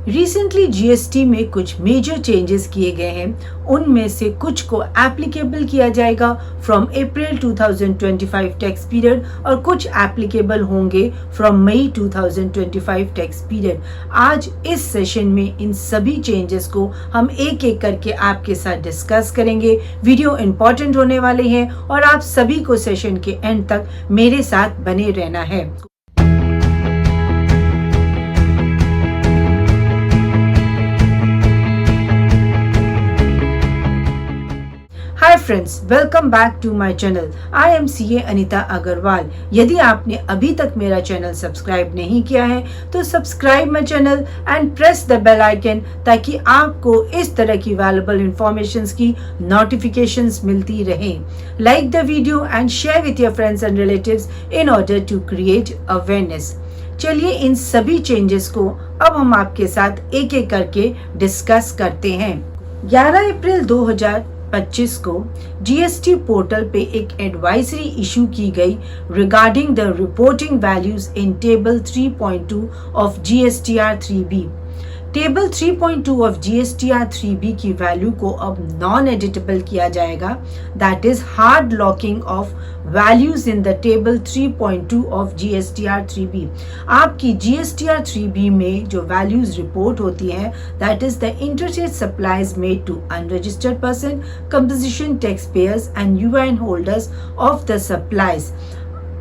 Recently GST में कुछ major changes किए गए हैं। उनमें से कुछ को एप्लीकेबल किया जाएगा फ्रॉम अप्रैल 2025 टैक्स पीरियड और कुछ एप्लीकेबल होंगे फ्रॉम मई 2025 टैक्स पीरियड। आज इस सेशन में इन सभी चेंजेस को हम एक एक करके आपके साथ डिस्कस करेंगे। वीडियो इंपॉर्टेंट होने वाले हैं और आप सभी को सेशन के एंड तक मेरे साथ बने रहना है। Hi friends, welcome back to my channel. I am CA Anita Agarwal. यदि आपने अभी तक मेरा चैनल सब्सक्राइब नहीं किया है तो subscribe my channel and press the bell icon ताकि आपको इस तरह की वैल्यूएबल इंफॉर्मेशंस की नोटिफिकेशंस मिलती रहे। Like the video and share with your friends and relatives in order to create awareness. चलिए इन सभी चेंजेस को अब हम आपके साथ एक एक करके डिस्कस करते हैं। 11 अप्रैल 2025 को जीएसटी पोर्टल पे एक एडवाइजरी इशू की गई regarding the reporting values in table 3.2 of GSTR 3B। Table 3.2 of GSTR 3B की वैल्यू को अब नॉन एडिटेबल किया जाएगा। That is hard locking of values in the table 3.2 of GSTR 3B। आपकी जीएसटीआर 3B में जो वैल्यूज रिपोर्ट होती हैं that is the interchange supplies made to unregistered person, composition tax payers and UN holders of the supplies.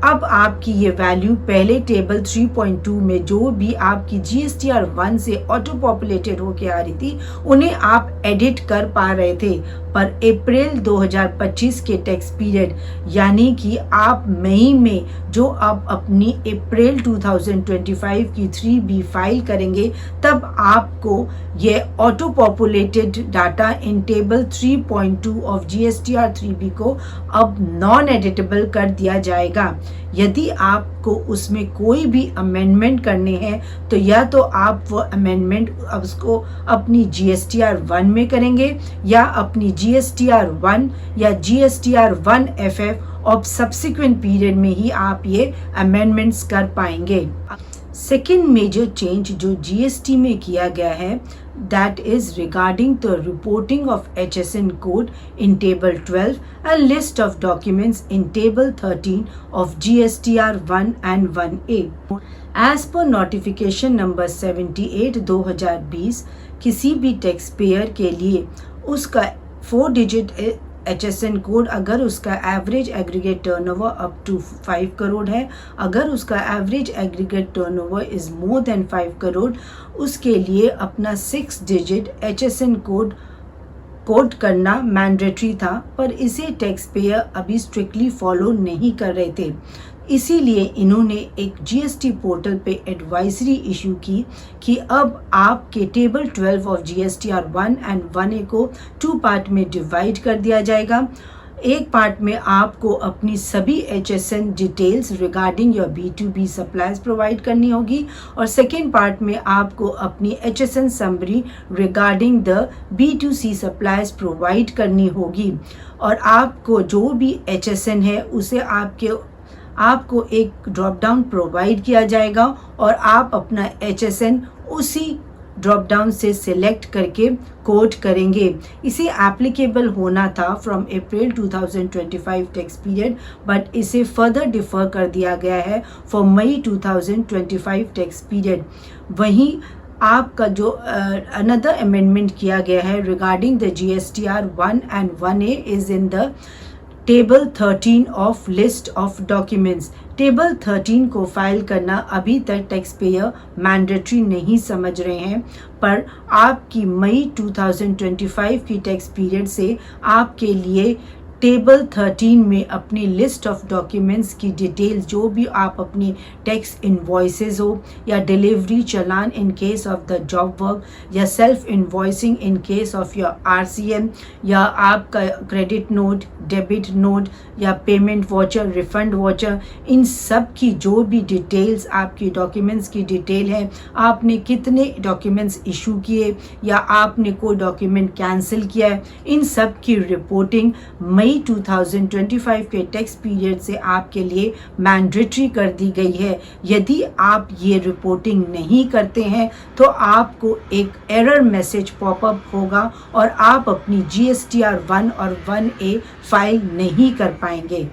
अब आपकी ये value पहले table 3.2 में जो भी आपकी जीएसटीआर 1 से ऑटो पॉपुलेटेड होके आ रही थी उन्हें आप एडिट कर पा रहे थे, पर अप्रैल 2025 के टैक्स पीरियड यानी कि आप मई में जो अब अपनी अप्रैल 2025 की 3B फाइल करेंगे तब आपको ये auto populated data in table 3.2 of GSTR 3B को अब नॉन एडिटेबल कर दिया जाएगा। यदि आपको उसमें कोई भी अमेंडमेंट करने हैं तो या तो आप वो अमेंडमेंट उसको अपनी जीएसटीआर 1 में करेंगे या अपनी जीएसटीआर 1 या जीएसटीआर 1FF और सब्सिक्वेंट पीरियड में ही आप ये अमेंडमेंट्स कर पाएंगे। सेकेंड मेजर चेंज जो जीएसटी में किया गया है that is regarding the reporting of HSN code in table 12 and list of documents in table 13 of GSTR 1 and 1A. As per notification number 78 2020 किसी भी टैक्स पेयर के लिए उसका 4 डिजिट HSN कोड अगर उसका average aggregate turnover up to 5 crore है, अगर उसका average aggregate turnover is more than 5 crore, उसके लिए अपना 6 डिजिट HSN कोड करना मैंडेटरी था, पर इसे टैक्स पेयर अभी स्ट्रिक्टली फॉलो नहीं कर रहे थे। इसीलिए इन्होंने एक जीएसटी पोर्टल पे एडवाइजरी इशू की कि अब आपके table 12 of GSTR 1 and 1A को 2 पार्ट में डिवाइड कर दिया जाएगा। एक पार्ट में आपको अपनी सभी HSN details regarding your B2B supplies provide करनी होगी और सेकेंड पार्ट में आपको अपनी HSN summary regarding the B2C supplies provide करनी होगी। और आपको जो भी HSN है उसे आपको एक ड्रॉप डाउन प्रोवाइड किया जाएगा और आप अपना HSN उसी ड्रॉप डाउन से सिलेक्ट करके कोड करेंगे। इसे एप्लीकेबल होना था from April 2025 tax period, but इसे फर्दर डिफर कर दिया गया है फॉर मई 2025 टैक्स पीरियड। वहीं आपका जो अनदर अमेंडमेंट किया गया है regarding the GSTR 1 and 1A is in the table 13 of list of documents. Table 13 को फाइल करना अभी तक टैक्स पेयर मैंडेटरी नहीं समझ रहे हैं, पर आपकी मई 2025 की टैक्स पीरियड से आपके लिए टेबल 13 में अपनी लिस्ट ऑफ डॉक्यूमेंट्स की डिटेल्स जो भी आप अपनी टैक्स इनवॉइसेस हो या delivery challan in case of the job work या self invoicing in case of your RCM या आपका क्रेडिट नोट, डेबिट नोट या payment voucher, refund voucher, in सब की जो भी डिटेल्स आपकी डॉक्यूमेंट्स की डिटेल है, आपने कितने डॉक्यूमेंट्स इशू किए या आपने कोई डॉक्यूमेंट कैंसिल किया है, इन सब की रिपोर्टिंग मई मई 2025 के टैक्स पीरियड से आपके लिए मैंडेटरी कर दी गई है। यदि आप ये रिपोर्टिंग नहीं करते हैं तो आपको एक एरर मैसेज पॉपअप होगा और आप अपनी GSTR 1 और 1A फाइल नहीं कर पाएंगे।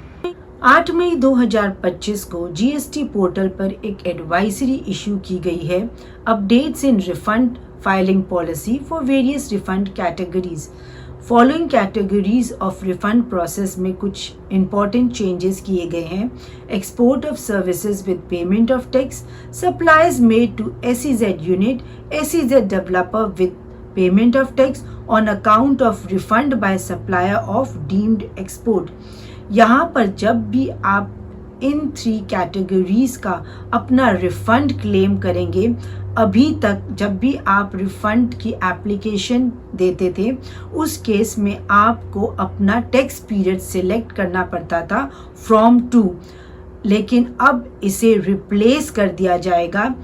8 मई 2025 को GST पोर्टल पर एक एडवाइजरी इशू की गई है, updates in refund filing policy for various refund categories. Following categories of refund process में कुछ इंपॉर्टेंट चेंजेस किए गए हैं। Export of services with payment of tax, supplies made to SEZ unit, SEZ developer with payment of tax on account of refund by supplier of deemed export. यहाँ पर जब भी आप इन 3 कैटेगरीज का अपना रिफंड क्लेम करेंगे, अभी तक जब भी आप रिफंड की एप्लीकेशन देते थे उस केस में आपको अपना टैक्स पीरियड सिलेक्ट करना पड़ता था फ्रॉम टू, लेकिन अब इसे रिप्लेस कर दिया जाएगा।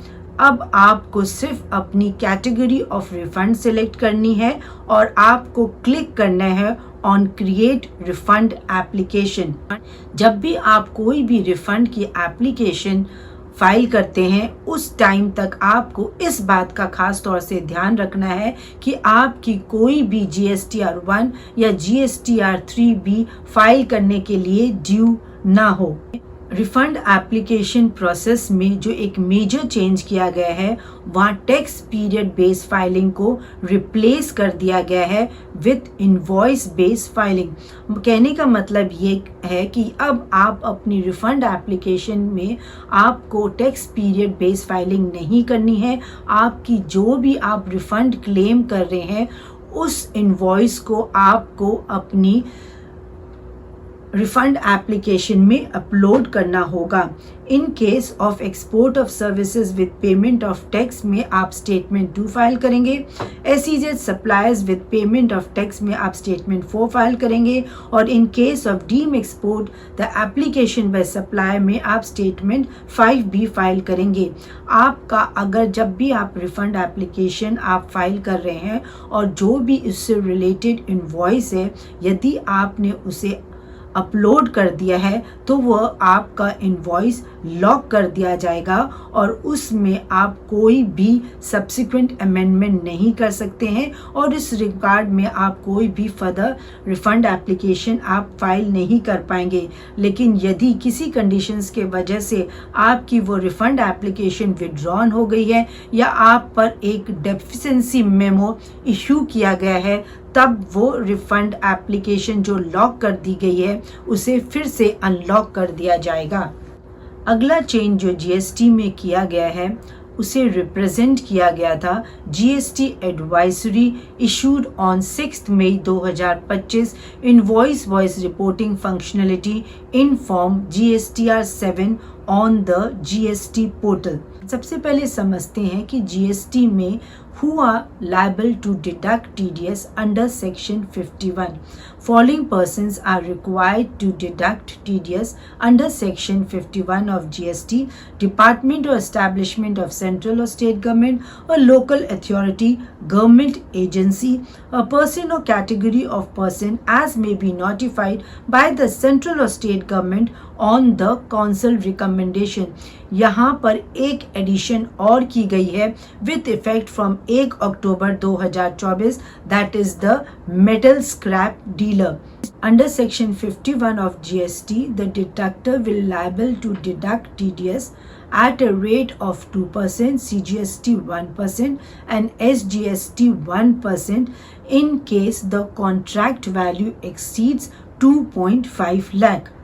अब आपको सिर्फ अपनी कैटेगरी ऑफ रिफंड सिलेक्ट करनी है और आपको क्लिक करना है ऑन क्रिएट रिफंड एप्लीकेशन। जब भी आप कोई भी रिफंड की एप्लीकेशन फाइल करते हैं उस टाइम तक आपको इस बात का खास तौर से ध्यान रखना है कि आपकी कोई भी GSTR 1 या GSTR 3B फाइल करने के लिए ड्यू ना हो। रिफंड एप्लीकेशन प्रोसेस में जो एक मेजर चेंज किया गया है वहाँ टैक्स पीरियड बेस्ड फाइलिंग को रिप्लेस कर दिया गया है विथ इनवॉइस बेस्ड फाइलिंग। कहने का मतलब ये है कि अब आप अपनी रिफंड एप्लीकेशन में आपको टैक्स पीरियड बेस्ड फाइलिंग नहीं करनी है। आपकी जो भी आप रिफंड क्लेम कर रहे हैं उस इनवॉइस को आपको अपनी रिफंड एप्लीकेशन में अपलोड करना होगा। In case of export of services with payment of tax में आप स्टेटमेंट 2 फाइल करेंगे। SEZ suppliers with payment of tax में आप स्टेटमेंट 4 फाइल करेंगे और in case of deemed export the application by supplier में आप स्टेटमेंट 5B फाइल करेंगे। आपका अगर जब भी आप रिफंड एप्लीकेशन आप फाइल कर रहे हैं और जो भी इससे रिलेटेड इनवॉइस है यदि आपने उसे अपलोड कर दिया है तो वह आपका इनवॉइस लॉक कर दिया जाएगा और उसमें आप कोई भी सब्सिक्वेंट अमेंडमेंट नहीं कर सकते हैं और इस रिगार्ड में आप कोई भी फर्दर रिफंड एप्लीकेशन आप फाइल नहीं कर पाएंगे। लेकिन यदि किसी कंडीशंस के वजह से आपकी वो रिफंड एप्लीकेशन विड्रॉन हो गई है या आप पर एक डेफिशिएंसी मेमो इशू किया गया है तब वो रिफंड एप्लीकेशन जो लॉक कर दी गई है उसे फिर से अनलॉक कर दिया जाएगा। अगला चेंज जो GST में किया गया है उसे रिप्रेजेंट किया गया था GST advisory issued on 6 May 2025 invoice voice reporting functionality in form GSTR 7 on the GST portal. सबसे पहले समझते हैं कि GST में who are liable to deduct TDS under section 51. Following persons are required to deduct TDS under section 51 of GST: department or establishment of central or state government or local authority, government agency, a person or category of person as may be notified by the central or state government on the council recommendation। यहाँ पर एक addition और की गई है with effect from 1 October 2024 that is the metal scrap dealer. Under section 51 of GST, the deductor will liable to deduct TDS at a rate of 2%, CGST 1% and SGST 1% in case the contract value exceeds 2.5 lakh।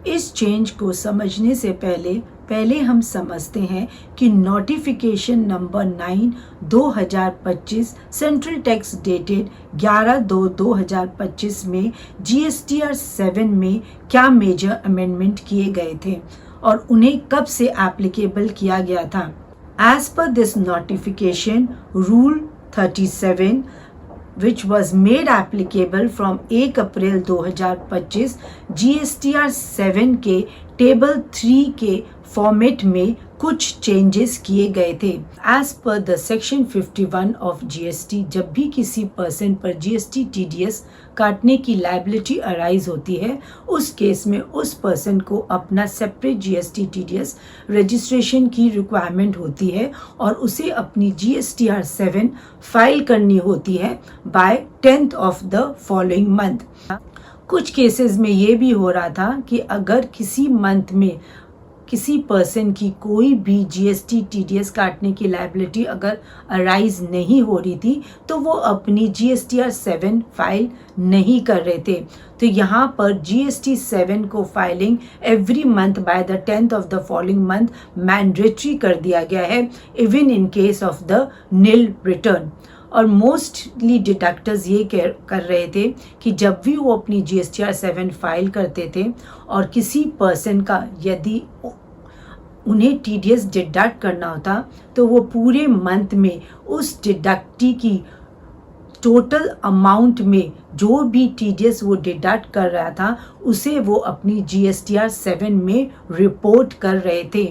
इस change को समझने से पहले हम समझते हैं कि notification number 9 2025 central tax dated 11/2/2025 में GSTR 7 में क्या मेजर अमेंडमेंट किए गए थे और उन्हें कब से एप्लीकेबल किया गया था। As per this notification rule 37 which was made applicable from 1 April 2025 GSTR 7 के टेबल 3 के फॉर्मेट में कुछ चेंजेस किए गए थे। As per the section 51 of GST, जब भी किसी पर्सन पर जीएसटी टीडीएस काटने की लायबिलिटी अराइज होती है, उस केस में उस पर्सन को अपना सेपरेट जीएसटी टीडीएस रजिस्ट्रेशन की रिक्वायरमेंट होती है और उसे अपनी जीएसटीआर 7 फाइल करनी होती है by 10th of the following month. कुछ केसेस में ये भी हो रहा था कि अगर किसी मंथ में किसी पर्सन की कोई भी जीएसटी टीडीएस काटने की लायबिलिटी अगर अराइज नहीं हो रही थी तो वो अपनी जीएसटीआर 7 फाइल नहीं कर रहे थे। तो यहाँ पर जीएसटी 7 को filing every month by the 10th of the following month mandatory कर दिया गया है, even in case of the nil return. और मोस्टली डिडक्टर्स ये कर रहे थे कि जब भी वो अपनी जीएसटीआर 7 फाइल करते थे और किसी पर्सन का यदि उन्हें टीडीएस डिडक्ट करना होता तो वो पूरे मंथ में उस डिडक्टी की टोटल अमाउंट में जो भी टीडीएस वो डिडक्ट कर रहा था उसे वो अपनी जीएसटीआर 7 में रिपोर्ट कर रहे थे।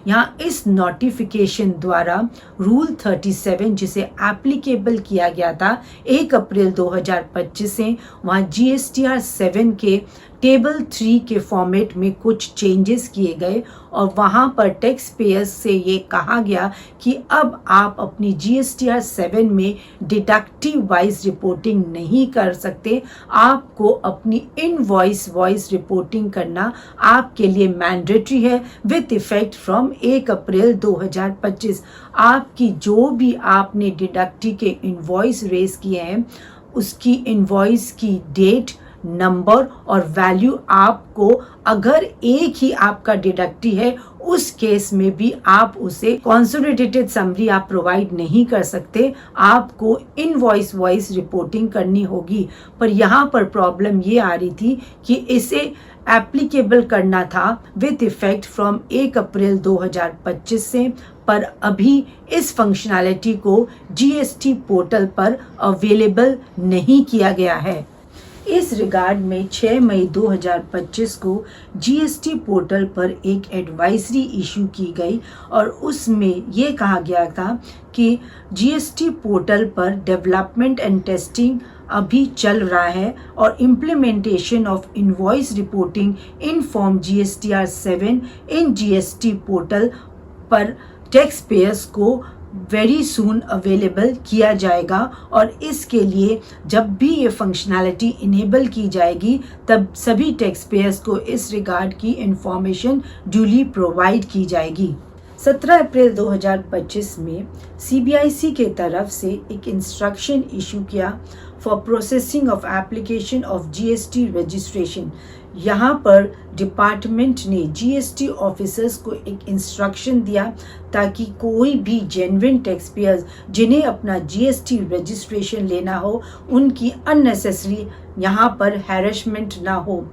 यहाँ इस नोटिफिकेशन द्वारा रूल 37 जिसे एप्लीकेबल किया गया था 1 अप्रैल 2025 से, वहाँ जीएसटीआर 7 के टेबल 3 के फॉर्मेट में कुछ चेंजेस किए गए और वहाँ पर टैक्स पेयर्स से ये कहा गया कि अब आप अपनी जीएसटीआर 7 में डिडक्टिव वाइज रिपोर्टिंग नहीं कर सकते, आपको अपनी इनवॉइस वॉइस रिपोर्टिंग करना आपके लिए मैंडेटरी है विथ इफेक्ट फ्रॉम 1 अप्रैल 2025। आपकी जो भी आपने डिडक्टी के इनवॉइस रेज किए हैं उसकी इनवॉइस की डेट, नंबर और वैल्यू आपको, अगर एक ही आपका डिडक्टी है उस केस में भी आप उसे कंसोलिडेटेड समरी आप प्रोवाइड नहीं कर सकते, आपको इनवॉइस वॉइस रिपोर्टिंग करनी होगी। पर यहाँ पर प्रॉब्लम ये आ रही थी कि इसे एप्लीकेबल करना था विथ इफेक्ट फ्रॉम 1 अप्रैल 2025 से, पर अभी इस फंक्शनैलिटी को जीएसटी पोर्टल पर अवेलेबल नहीं किया गया है। इस रिगार्ड में 6 मई 2025 को जीएसटी पोर्टल पर एक एडवाइजरी इशू की गई और उसमें ये कहा गया था कि जीएसटी पोर्टल पर डेवलपमेंट एंड टेस्टिंग अभी चल रहा है और implementation of invoice reporting in form GSTR 7 in GST portal पर टैक्स पेयर्स को वेरी सून अवेलेबल किया जाएगा और इसके लिए जब भी ये फंक्शनैलिटी इनेबल की जाएगी तब सभी टैक्स पेयर्स को इस रिगार्ड की इंफॉर्मेशन ड्यूली प्रोवाइड की जाएगी। 17 अप्रैल 2025 में सीबीआईसी के तरफ से एक इंस्ट्रक्शन इशू किया for processing of application of GST registration. यहाँ पर डिपार्टमेंट ने जीएसटी ऑफिसर्स को एक इंस्ट्रक्शन दिया ताकि कोई भी जेन्युइन टैक्स पेयर्स जिन्हें अपना जीएसटी रजिस्ट्रेशन लेना हो उनकी अननेसेसरी यहाँ पर हैरेसमेंट ना हो।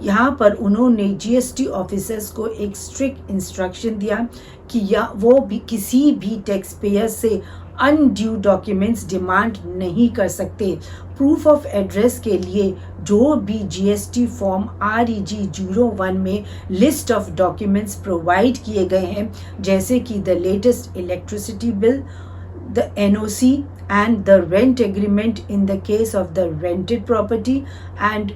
यहाँ पर उन्होंने जीएसटी ऑफिसर्स को एक स्ट्रिक्ट इंस्ट्रक्शन दिया कि या वो भी किसी भी टैक्स पेयर से अनड्यू डॉक्यूमेंट्स डिमांड नहीं कर सकते। प्रूफ ऑफ एड्रेस के लिए जो भी जीएसटी फॉर्म REG 01 में लिस्ट ऑफ डॉक्यूमेंट्स प्रोवाइड किए गए हैं जैसे कि the latest electricity bill, the NOC and the rent agreement in the case of the rented property and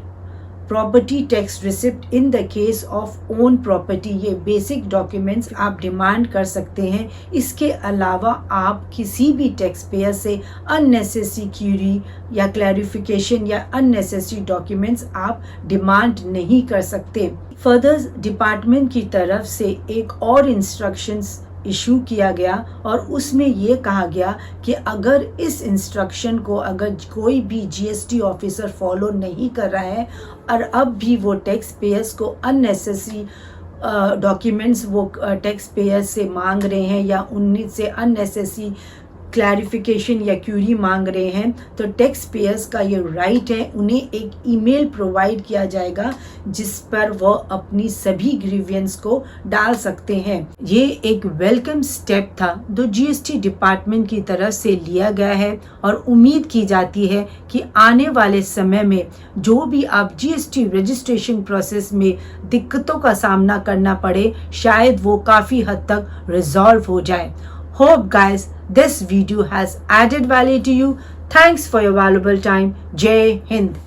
property tax receipt in the case of own property, ये basic documents आप demand कर सकते हैं। इसके अलावा आप किसी भी टैक्स पेयर से अननेसेसरी क्यूरी या क्लैरिफिकेशन या अननेसेसरी डॉक्यूमेंट्स आप डिमांड नहीं कर सकते। फर्दर डिपार्टमेंट की तरफ से एक और इंस्ट्रक्शंस इशू किया गया और उसमें ये कहा गया कि अगर इस इंस्ट्रक्शन को अगर कोई भी जीएसटी ऑफिसर फॉलो नहीं कर रहा है और अब भी वो टैक्स पेयर्स को अननेसेसरी डॉक्यूमेंट्स वो टैक्स पेयर्स से मांग रहे हैं या उनसे अननेसेसरी क्लैरिफिकेशन या क्यूरी मांग रहे हैं तो टैक्स पेयर्स का ये राइट है, उन्हें एक ईमेल प्रोवाइड किया जाएगा जिस पर वो अपनी सभी ग्रीवियंस को डाल सकते हैं। ये एक वेलकम स्टेप था जो जीएसटी डिपार्टमेंट की तरफ से लिया गया है और उम्मीद की जाती है कि आने वाले समय में जो भी आप जीएसटी रजिस्ट्रेशन प्रोसेस में दिक्कतों का सामना करना पड़े शायद वो काफ़ी हद तक रिजॉल्व हो जाए। Hope guys this video has added value to you. Thanks for your valuable time. Jai Hind.